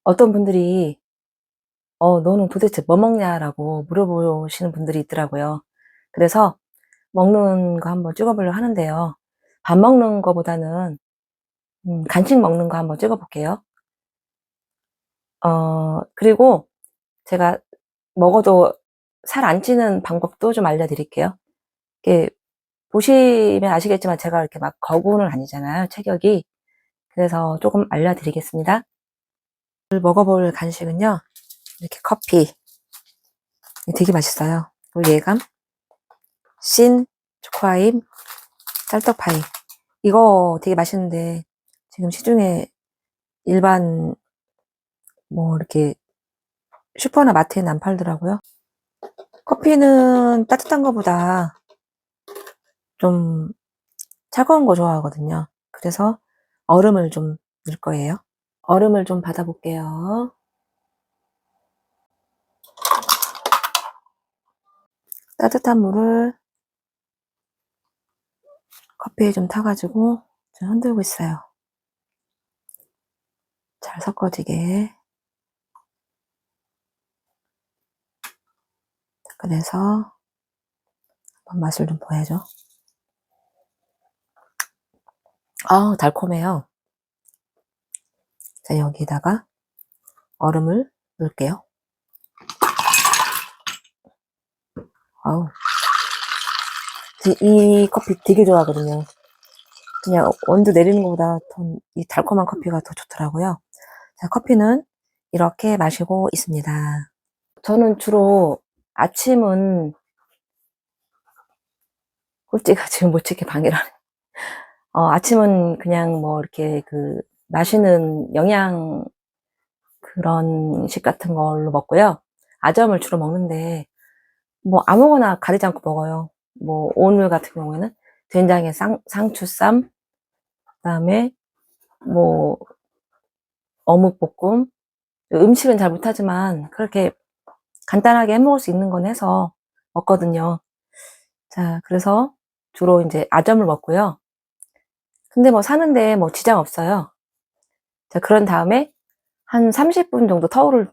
어떤 분들이, 너는 도대체 뭐 먹냐라고 물어보시는 분들이 있더라고요. 그래서 먹는 거 한번 찍어보려고 하는데요. 밥 먹는 거보다는, 간식 먹는 거 한번 찍어볼게요. 그리고 제가 먹어도 살 안 찌는 방법도 좀 알려드릴게요. 이렇게 보시면 아시겠지만 제가 이렇게 막 거부는 아니잖아요, 체격이. 그래서 조금 알려드리겠습니다. 오늘 먹어볼 간식은요, 이렇게 커피. 되게 맛있어요. 그리고 예감, 신, 초코아임, 쌀떡파이. 이거 되게 맛있는데 지금 시중에 일반 뭐 이렇게 슈퍼나 마트에는 안 팔더라고요. 커피는 따뜻한 거보다 좀 차가운 거 좋아하거든요. 그래서 얼음을 좀 넣을 거예요. 얼음을 좀 받아볼게요. 따뜻한 물을 커피에 좀 타가지고 좀 흔들고 있어요. 잘 섞어지게. 그래서 한번 맛을 좀 보여줘. 달콤해요. 자, 여기다가 얼음을 넣을게요. 아우, 이 커피 되게 좋아하거든요. 그냥 원두 내리는 것보다 이 달콤한 커피가 더 좋더라고요. 자, 커피는 이렇게 마시고 있습니다. 저는 주로 아침은 꼴찌가 지금 못 찍게 방해를 하네. 아침은 그냥 뭐 이렇게 마시는 영양 그런 식 같은 걸로 먹고요. 아점을 주로 먹는데 뭐 아무거나 가리지 않고 먹어요. 뭐 오늘 같은 경우에는 된장에 상추쌈, 그다음에 뭐 어묵볶음. 음식은 잘 못하지만 그렇게 간단하게 해 먹을 수 있는 건 해서 먹거든요. 자, 그래서 주로 이제 아점을 먹고요. 근데 뭐 사는데 뭐 지장 없어요. 자, 그런 다음에 한 30분 정도 터울을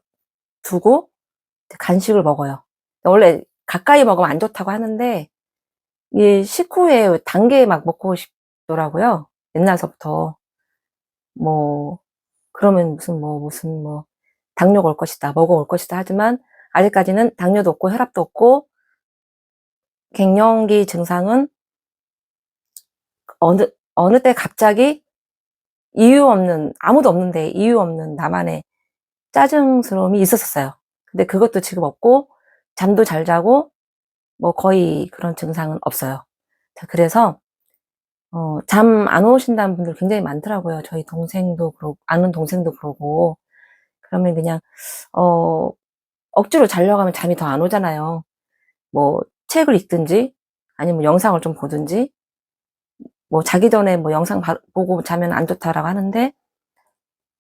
두고 간식을 먹어요. 원래 가까이 먹으면 안 좋다고 하는데 이 식후에 단 게 막 먹고 싶더라고요. 옛날서부터. 뭐 그러면 무슨 당뇨가 올 것이다, 뭐가 올 것이다 하지만 아직까지는 당뇨도 없고 혈압도 없고 갱년기 증상은 어느 때 갑자기 아무도 없는데 이유 없는 나만의 짜증스러움이 있었어요. 근데 그것도 지금 없고 잠도 잘 자고 뭐 거의 그런 증상은 없어요. 자, 그래서 잠 안 오신다는 분들 굉장히 많더라고요. 저희 동생도 그러고 아는 동생도 그러고. 그러면 그냥 어 억지로 자려고 하면 잠이 더 안 오잖아요. 뭐 책을 읽든지 아니면 영상을 좀 보든지, 뭐 자기 전에 뭐 영상 보고 자면 안 좋다라고 하는데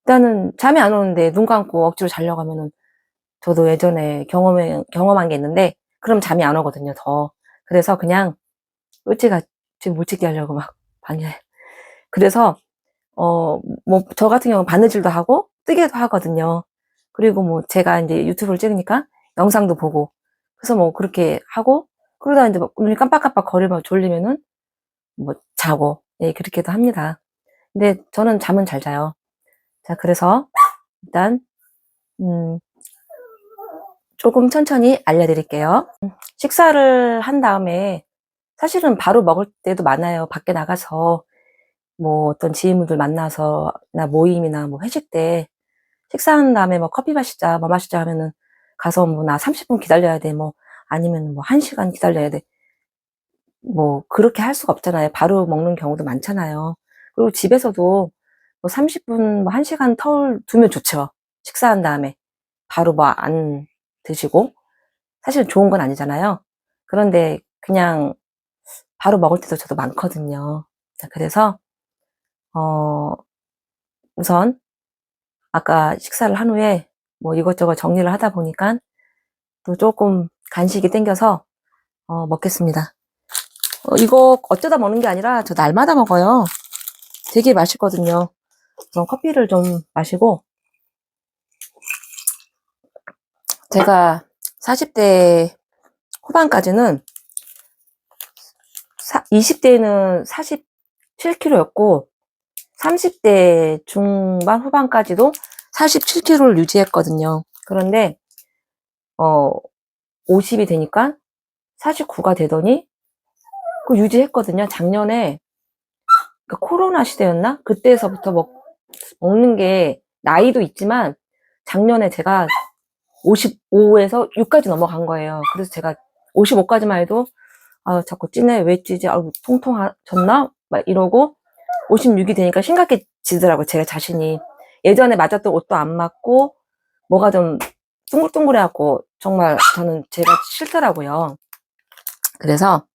일단은 잠이 안 오는데 눈 감고 억지로 자려고 하면은, 저도 예전에 경험한 게 있는데 그럼 잠이 안 오거든요, 더. 그래서 그냥 꼴찌가 지금 못 찍게 하려고 막 방해. 그래서 뭐 저 같은 경우는 바느질도 하고 뜨개도 하거든요. 그리고 뭐 제가 이제 유튜브를 찍으니까 영상도 보고, 그래서 뭐 그렇게 하고, 그러다 이제 막 눈이 깜빡깜빡 거리면 졸리면은 뭐 자고, 예, 그렇게도 합니다. 근데 저는 잠은 잘 자요. 자, 그래서 일단 음 조금 천천히 알려드릴게요. 식사를 한 다음에 사실은 바로 먹을 때도 많아요. 밖에 나가서 뭐 어떤 지인분들 만나서 나 모임이나 뭐 회식 때 식사한 다음에 뭐 커피 마시자, 뭐 마시자 하면은 가서 뭐 나 30분 기다려야 돼, 뭐 아니면 뭐 1시간 기다려야 돼. 뭐 그렇게 할 수가 없잖아요. 바로 먹는 경우도 많잖아요. 그리고 집에서도 뭐 30분, 뭐 1시간 터울 두면 좋죠. 식사한 다음에 바로 뭐 안 드시고. 사실 좋은 건 아니잖아요. 그런데 그냥 바로 먹을 때도 저도 많거든요. 자, 그래서 어 우선 아까 식사를 한 후에 뭐 이것저것 정리를 하다 보니까 또 조금 간식이 땡겨서 먹겠습니다. 이거 어쩌다 먹는 게 아니라 저 날마다 먹어요. 되게 맛있거든요. 우선 커피를 좀 마시고 제가 40대 후반까지는 20대에는 47kg였고 30대 중반 후반까지도 47kg를 유지했거든요. 그런데 50이 되니까 49가 되더니 그 유지했거든요. 작년에 코로나 시대였나? 그때서부터 먹는 게 나이도 있지만 작년에 제가 55에서 6까지 넘어간 거예요. 그래서 제가 55까지만 해도 자꾸 찌네, 왜 찌지? 통통졌나? 막 이러고 56이 되니까 심각해지더라고요. 제가 자신이. 예전에 맞았던 옷도 안 맞고 뭐가 좀 둥글둥글해갖고 정말 저는 제가 싫더라고요. 그래서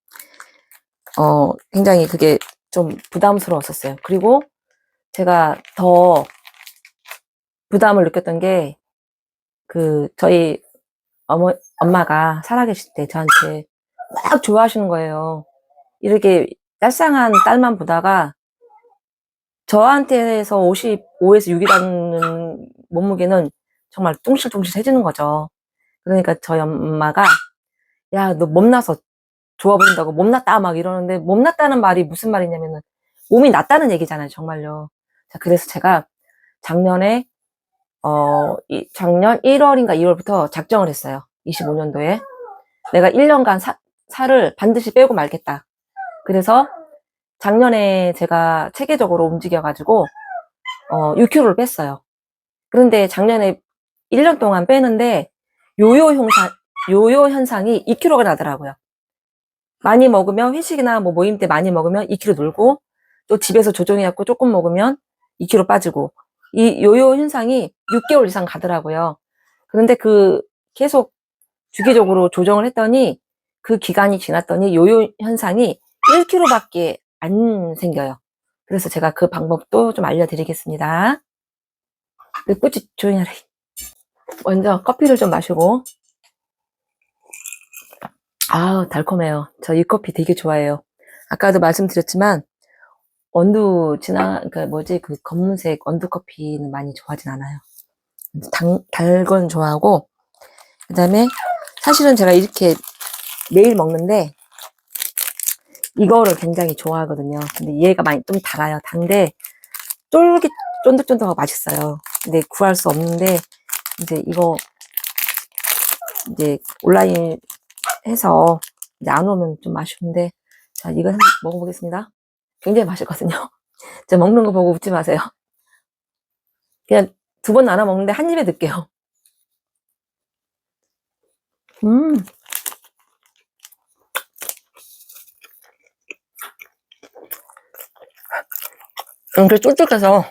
굉장히 그게 좀 부담스러웠었어요. 그리고 제가 더 부담을 느꼈던 게 저희 엄마가 살아계실 때 저한테 막 좋아하시는 거예요. 이렇게 얄쌍한 딸만 보다가 저한테서 55에서 6이라는 몸무게는 정말 뚱실뚱실해지는 거죠. 그러니까 저희 엄마가 야, 너 몸나서 좋아 보인다고 몸났다 막 이러는데 몸났다는 말이 무슨 말이냐면은 몸이 낫다는 얘기잖아요, 정말요. 자, 그래서 제가 작년에 작년 1월인가 2월부터 작정을 했어요. 25년도에 내가 1년간 살을 반드시 빼고 말겠다. 그래서 작년에 제가 체계적으로 움직여가지고 6kg를 뺐어요. 그런데 작년에 1년 동안 빼는데 요요 현상이 2kg가 나더라고요. 많이 먹으면 회식이나 뭐 모임 때 많이 먹으면 2kg 늘고 또 집에서 조정해갖고 조금 먹으면 2kg 빠지고 이 요요 현상이 6개월 이상 가더라고요. 그런데 계속 주기적으로 조정을 했더니 그 기간이 지났더니 요요 현상이 1kg밖에 안 생겨요. 그래서 제가 그 방법도 좀 알려드리겠습니다. 꾸지 조용히 하래. 먼저 커피를 좀 마시고 달콤해요. 저 이 커피 되게 좋아해요. 아까도 말씀드렸지만 검은색 원두 커피는 많이 좋아하진 않아요. 달 건 좋아하고 그 다음에 사실은 제가 이렇게 매일 먹는데 이거를 굉장히 좋아하거든요. 근데 얘가 많이 좀 달아요. 단데 쫀득쫀득하고 맛있어요. 근데 구할 수 없는데 이제 이거 이제 온라인 해서 이제 안 오면 좀 아쉬운데 자, 이거 한번 먹어보겠습니다. 굉장히 맛있거든요. 제가 먹는 거 보고 웃지 마세요. 그냥 2번 나눠 먹는데 한 입에 넣을게요. 이렇게 쫄쫄해서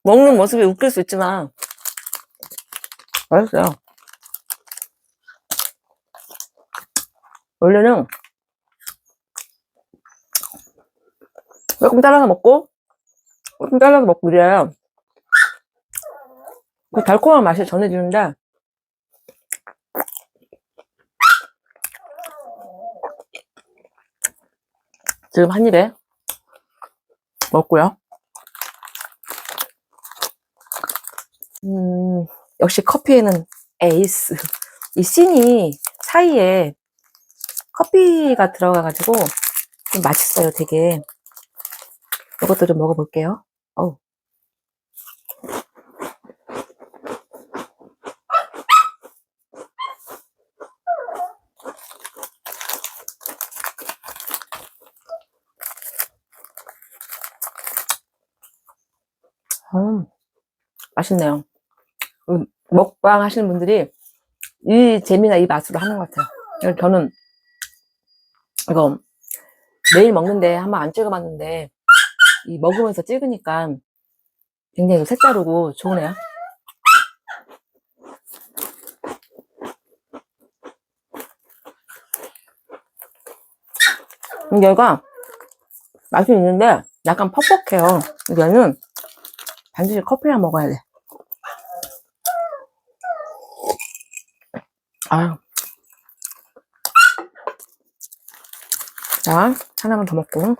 먹는 모습이 웃길 수 있지만 맛있어요. 원래는 조금 잘라서 먹고 조금 잘라서 먹고 이래야 그 달콤한 맛이 전해지는데 지금 한 입에 먹고요. 역시 커피에는 에이스. 이 씬이 사이에 커피가 들어가가지고 좀 맛있어요, 되게. 이것도 좀 먹어볼게요. 어우. 맛있네요. 먹방 하시는 분들이 이 재미나 이 맛으로 하는 것 같아요. 그래서 저는 이거 매일 먹는데 한번 안 찍어봤는데 이 먹으면서 찍으니까 굉장히 색다르고 좋으네요. 얘가 맛이 있는데 약간 퍽퍽해요. 얘는 반드시 커피랑 먹어야 돼. 아유. 자, 하나만 더 먹고.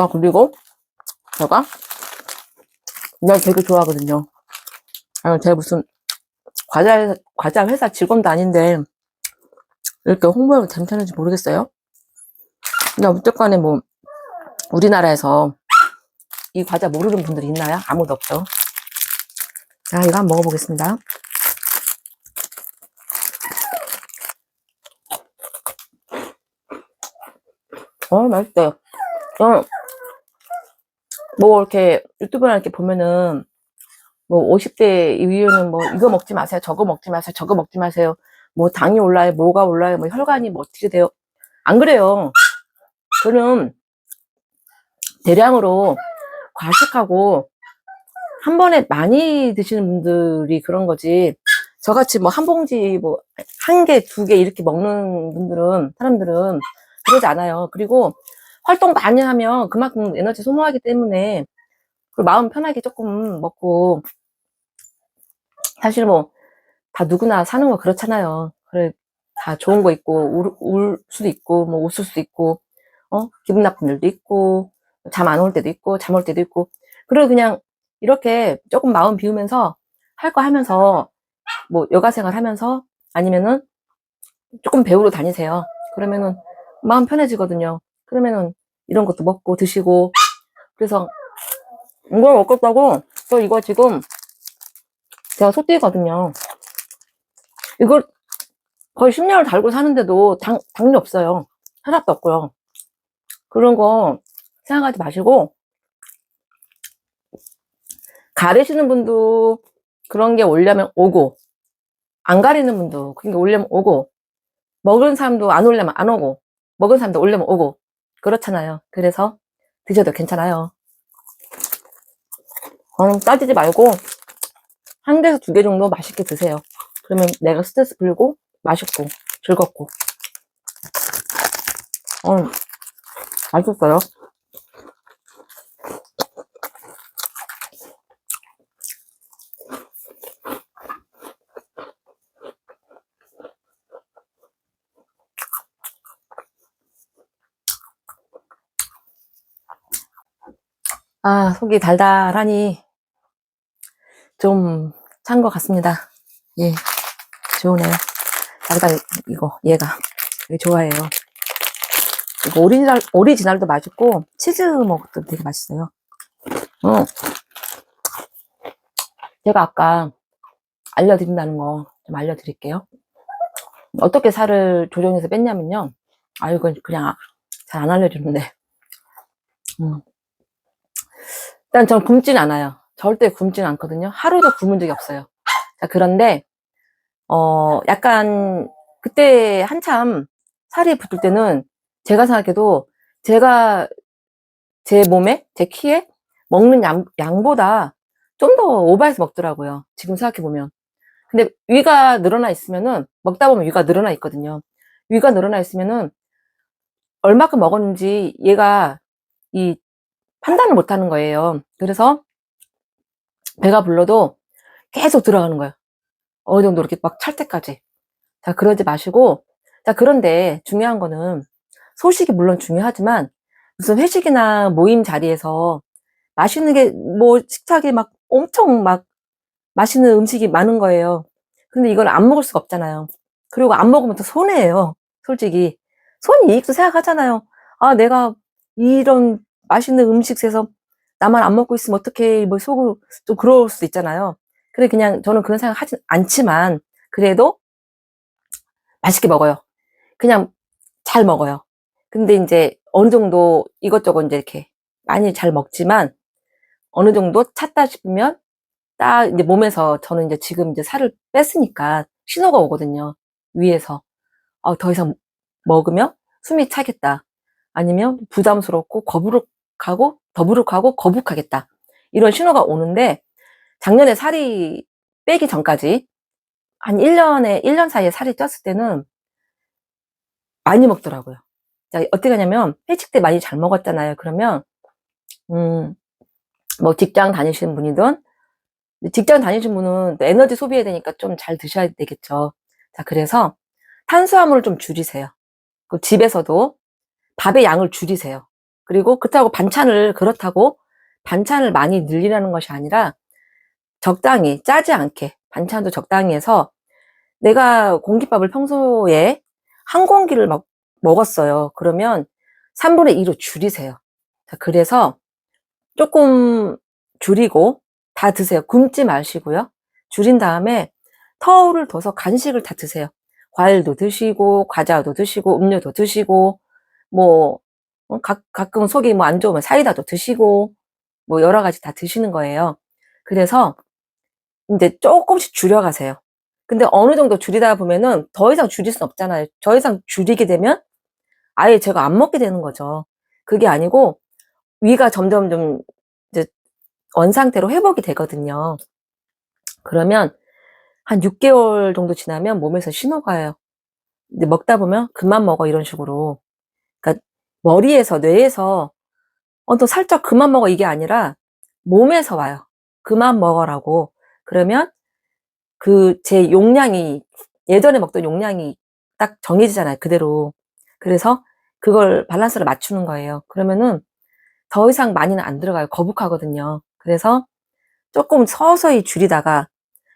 자, 그리고 제가 되게 좋아하거든요. 제가 무슨 과자 회사 직원도 아닌데 이렇게 홍보해도 괜찮은지 모르겠어요. 근데 어쨌건에 뭐 우리나라에서 이 과자 모르는 분들이 있나요? 아무도 없죠. 자, 이거 한번 먹어보겠습니다. 맛있어요. 뭐 이렇게 유튜브나 이렇게 보면은 뭐 50대 이후에는 뭐 이거 먹지 마세요, 저거 먹지 마세요, 저거 먹지 마세요, 뭐 당이 올라요, 뭐가 올라요, 뭐 혈관이 뭐 어떻게 돼요. 안 그래요. 저는 대량으로 과식하고 한 번에 많이 드시는 분들이 그런 거지, 저같이 뭐 한 봉지 뭐 한 개, 두 개 이렇게 먹는 사람들은 그러지 않아요. 그리고 활동 많이 하면 그만큼 에너지 소모하기 때문에 마음 편하게 조금 먹고, 사실 뭐 다 누구나 사는 거 그렇잖아요. 그래, 다 좋은 거 있고 울 수도 있고 뭐 웃을 수도 있고 기분 나쁜 일도 있고 잠 안 올 때도 있고 잠 올 때도 있고. 그리고 그냥 이렇게 조금 마음 비우면서 할 거 하면서 뭐 여가 생활 하면서 아니면은 조금 배우러 다니세요. 그러면은 마음 편해지거든요. 그러면은 이런 것도 먹고 드시고. 그래서 이걸 먹겠다고 저 이거 지금 제가 소띠거든요. 이걸 거의 10년을 달고 사는데도 당이 없어요. 하나도 없고요. 그런 거 생각하지 마시고, 가리시는 분도 그런 게 오려면 오고, 안 가리는 분도 그런 게 오려면 오고, 먹은 사람도 안 오려면 안 오고, 먹은 사람도 오려면 오고, 그렇잖아요. 그래서 드셔도 괜찮아요. 따지지 말고 한 개에서 두 개 정도 맛있게 드세요. 그러면 내가 스트레스 풀리고 맛있고 즐겁고. 맛있었어요. 속이 달달하니 좀 찬 것 같습니다. 예, 좋으네요. 달달, 얘가 되게 좋아해요. 이거 오리지널도 맛있고, 치즈 먹어도 되게 맛있어요. 제가 아까 알려드린다는 거 좀 알려드릴게요. 어떻게 살을 조정해서 뺐냐면요. 이건 그냥 잘 안 알려주는데. 일단 전 굶진 않아요. 절대 굶진 않거든요. 하루도 굶은 적이 없어요. 자, 그런데, 약간, 그때 한참 살이 붙을 때는 제가 생각해도 제가 제 몸에, 제 키에 먹는 양보다 좀 더 오버해서 먹더라고요. 지금 생각해보면. 근데 위가 늘어나 있으면은, 먹다 보면 위가 늘어나 있거든요. 위가 늘어나 있으면은 얼마큼 먹었는지 얘가 판단을 못 하는 거예요. 그래서 배가 불러도 계속 들어가는 거예요. 어느 정도 이렇게 막 찰 때까지. 자, 그러지 마시고. 자, 그런데 중요한 거는 소식이 물론 중요하지만 무슨 회식이나 모임 자리에서 맛있는 게 뭐 식탁에 막 엄청 막 맛있는 음식이 많은 거예요. 근데 이걸 안 먹을 수가 없잖아요. 그리고 안 먹으면 또 손해예요. 솔직히 손이익도 생각하잖아요. 내가 이런 맛있는 음식에서 나만 안 먹고 있으면 어떡해, 뭐 속으로 좀 그럴 수도 있잖아요. 그래, 그냥 저는 그런 생각 하진 않지만 그래도 맛있게 먹어요. 그냥 잘 먹어요. 근데 이제 어느 정도 이것저것 이제 이렇게 많이 잘 먹지만 어느 정도 찼다 싶으면 딱 이제 몸에서, 저는 이제 지금 이제 살을 뺐으니까 신호가 오거든요. 위에서. 더 이상 먹으면 숨이 차겠다. 아니면 부담스럽고 더부룩하고 거북하겠다. 이런 신호가 오는데, 작년에 살이 빼기 전까지 한 1년 사이에 살이 쪘을 때는 많이 먹더라고요. 자, 어떻게 하냐면 회식 때 많이 잘 먹었잖아요. 그러면 뭐 직장 다니시는 분이든, 직장 다니시는 분은 에너지 소비해야 되니까 좀 잘 드셔야 되겠죠. 자, 그래서 탄수화물을 좀 줄이세요. 그 집에서도 밥의 양을 줄이세요. 그리고 그렇다고 반찬을 많이 늘리라는 것이 아니라 적당히, 짜지 않게 반찬도 적당히 해서, 내가 공깃밥을 평소에 한 공기를 막 먹었어요. 그러면 3분의 2로 줄이세요. 자, 그래서 조금 줄이고 다 드세요. 굶지 마시고요. 줄인 다음에 터울을 둬서 간식을 다 드세요. 과일도 드시고, 과자도 드시고, 음료도 드시고, 뭐, 가끔 속이 뭐 안 좋으면 사이다도 드시고, 뭐 여러 가지 다 드시는 거예요. 그래서 이제 조금씩 줄여가세요. 근데 어느 정도 줄이다 보면은 더 이상 줄일 순 없잖아요. 더 이상 줄이게 되면 아예 제가 안 먹게 되는 거죠. 그게 아니고 위가 점점 좀 이제 원상태로 회복이 되거든요. 그러면 한 6개월 정도 지나면 몸에서 신호가 와요. 근데 먹다 보면 그만 먹어 이런 식으로. 그러니까 머리에서, 뇌에서 너 살짝 그만 먹어 이게 아니라 몸에서 와요. 그만 먹어라고. 그러면 제 용량이, 예전에 먹던 용량이 딱 정해지잖아요. 그대로. 그래서 그걸 밸런스를 맞추는 거예요. 그러면은 더 이상 많이는 안 들어가요. 거북하거든요. 그래서 조금 서서히 줄이다가,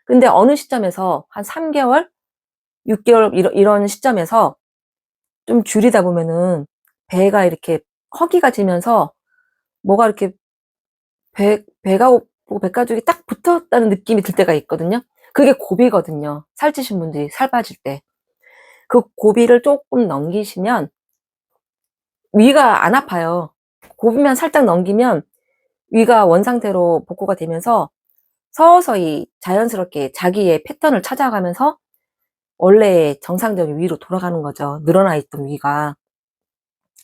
근데 어느 시점에서 한 3개월, 6개월 이런 시점에서 좀 줄이다 보면은 배가 이렇게 허기가 지면서 뭐가 이렇게 배가 고프고 배가죽이 딱 붙었다는 느낌이 들 때가 있거든요. 그게 고비거든요. 살찌신 분들이 살 빠질 때. 그 고비를 조금 넘기시면 위가 안 아파요. 고비만 살짝 넘기면 위가 원상태로 복구가 되면서 서서히 자연스럽게 자기의 패턴을 찾아가면서 원래 정상적인 위로 돌아가는 거죠. 늘어나 있던 위가.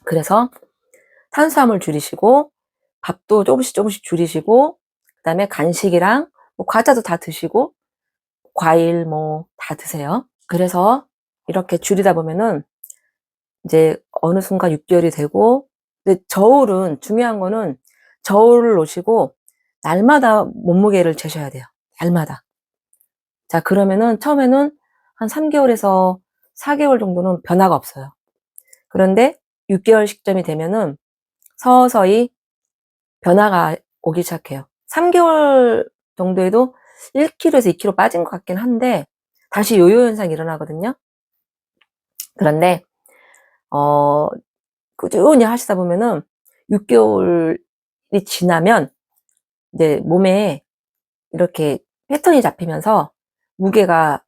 그래서 탄수화물 줄이시고, 밥도 조금씩 줄이시고, 그 다음에 간식이랑 뭐 과자도 다 드시고, 과일 뭐 다 드세요. 그래서 이렇게 줄이다 보면은 이제 어느 순간 6개월이 되고, 근데 중요한 거는 저울을 놓으시고 날마다 몸무게를 재셔야 돼요. 날마다. 자, 그러면은 처음에는 한 3개월에서 4개월 정도는 변화가 없어요. 그런데 6개월 시점이 되면은 서서히 변화가 오기 시작해요. 3개월 정도에도 1kg에서 2kg 빠진 것 같긴 한데 다시 요요 현상이 일어나거든요. 그런데 꾸준히 하시다 보면은 6개월이 지나면 이제 몸에 이렇게 패턴이 잡히면서 무게가,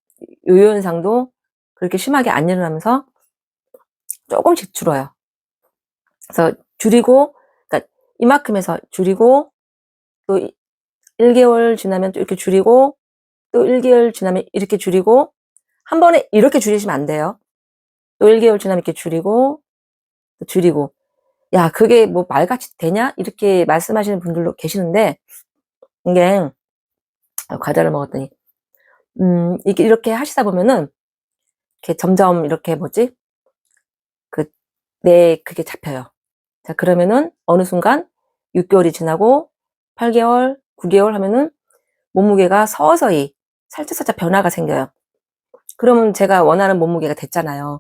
요요 현상도 그렇게 심하게 안 일어나면서 조금씩 줄어요. 그래서 줄이고, 그러니까 이만큼에서 줄이고, 또 1개월 지나면 또 이렇게 줄이고, 또 1개월 지나면 이렇게 줄이고, 한 번에 이렇게 줄이시면 안 돼요. 또 1개월 지나면 이렇게 줄이고, 또 줄이고. 야, 그게 뭐 말같이 되냐? 이렇게 말씀하시는 분들도 계시는데, 이게, 과자를 먹었더니, 이렇게 하시다 보면은, 이렇게 점점 이렇게 그, 그게 잡혀요. 자, 그러면은 어느 순간 6개월이 지나고 8개월, 9개월 하면은 몸무게가 서서히 살짝살짝 변화가 생겨요. 그러면 제가 원하는 몸무게가 됐잖아요.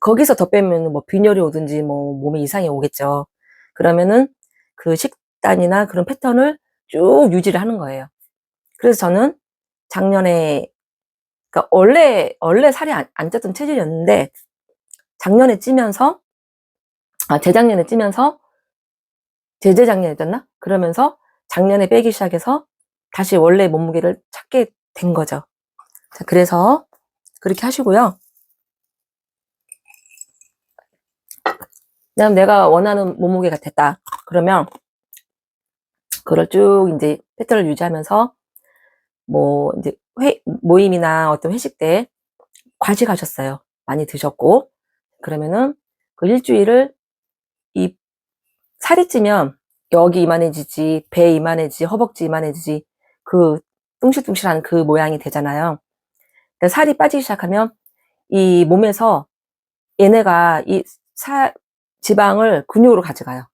거기서 더 빼면 뭐 빈혈이 오든지 뭐 몸에 이상이 오겠죠. 그러면은 그 식단이나 그런 패턴을 쭉 유지를 하는 거예요. 그래서 저는 작년에, 그러니까 원래 살이 안 쪘던 체질이었는데 작년에 찌면서, 재작년에 찌면서, 재재작년에 쪘나? 그러면서 작년에 빼기 시작해서 다시 원래 몸무게를 찾게 된 거죠. 자, 그래서 그렇게 하시고요. 그다음 내가 원하는 몸무게가 됐다. 그러면 그걸 쭉 이제 패턴을 유지하면서 뭐 이제 모임이나 어떤 회식 때 과식하셨어요. 많이 드셨고. 그러면은 그 일주일을, 이 살이 찌면 여기 이만해지지, 배 이만해지지, 허벅지 이만해지지, 그 뚱실뚱실한 그 모양이 되잖아요. 그러니까 살이 빠지기 시작하면 이 몸에서 얘네가 지방을 근육으로 가져가요.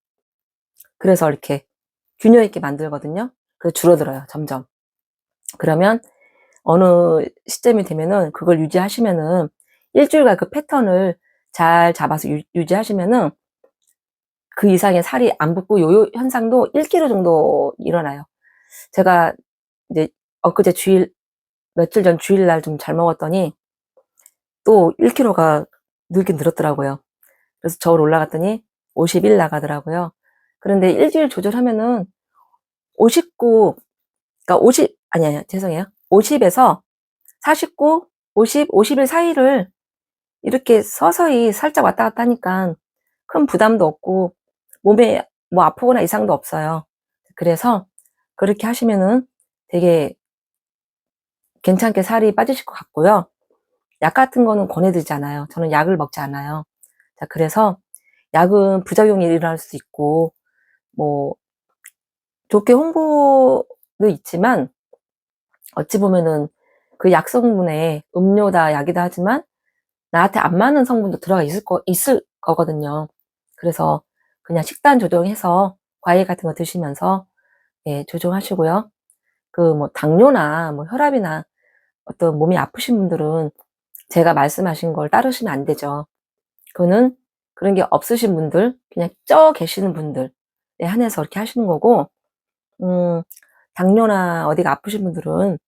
그래서 이렇게 균형 있게 만들거든요. 그래서 줄어들어요, 점점. 그러면 어느 시점이 되면은 그걸 유지하시면은 일주일간 그 패턴을 잘 잡아서 유지하시면은 그 이상의 살이 안 붙고 요요 현상도 1kg 정도 일어나요. 제가 이제 엊그제 며칠 전 주일날 좀 잘 먹었더니 또 1kg가 늘긴 늘었더라고요. 그래서 저울 올라갔더니 51 나가더라고요. 그런데 일주일 조절하면은 59, 그러니까 50, 아니, 죄송해요. 50에서 49, 50, 51 사이를 이렇게 서서히 살짝 왔다 갔다 하니까 큰 부담도 없고 몸에 뭐 아프거나 이상도 없어요. 그래서 그렇게 하시면은 되게 괜찮게 살이 빠지실 것 같고요. 약 같은 거는 권해드리지 않아요. 저는 약을 먹지 않아요. 자, 그래서 약은 부작용이 일어날 수 있고, 뭐, 좋게 홍보도 있지만, 어찌 보면은 그 약 성분에 음료다, 약이다 하지만, 나한테 안 맞는 성분도 들어가 있을 거거든요. 그래서 그냥 식단 조정해서 과일 같은 거 드시면서, 예, 조정하시고요. 그 뭐 당뇨나 뭐 혈압이나 어떤 몸이 아프신 분들은 제가 말씀하신 걸 따르시면 안 되죠. 그거는 그런 게 없으신 분들, 그냥 쪄 계시는 분들에 한해서 이렇게 하시는 거고, 음, 당뇨나 어디가 아프신 분들은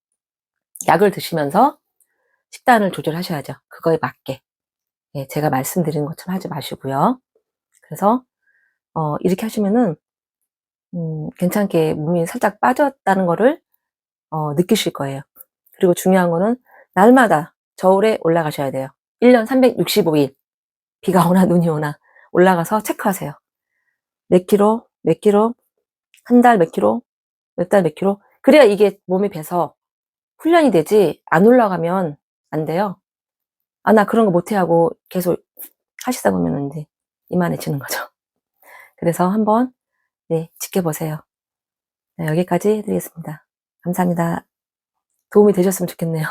약을 드시면서 식단을 조절하셔야죠. 그거에 맞게. 예, 제가 말씀드린 것처럼 하지 마시고요. 그래서, 이렇게 하시면은, 괜찮게 몸이 살짝 빠졌다는 거를, 느끼실 거예요. 그리고 중요한 거는 날마다 저울에 올라가셔야 돼요. 1년 365일. 비가 오나 눈이 오나 올라가서 체크하세요. 몇 킬로, 몇 킬로, 한 달 몇 킬로, 몇 달 몇 킬로. 그래야 이게 몸에 배서 훈련이 되지, 안 올라가면 안 돼요. 아, 나 그런 거 못해 하고 계속 하시다 보면 이제 이만해지는 거죠. 그래서 한번, 네, 지켜보세요. 네, 여기까지 해드리겠습니다. 감사합니다. 도움이 되셨으면 좋겠네요.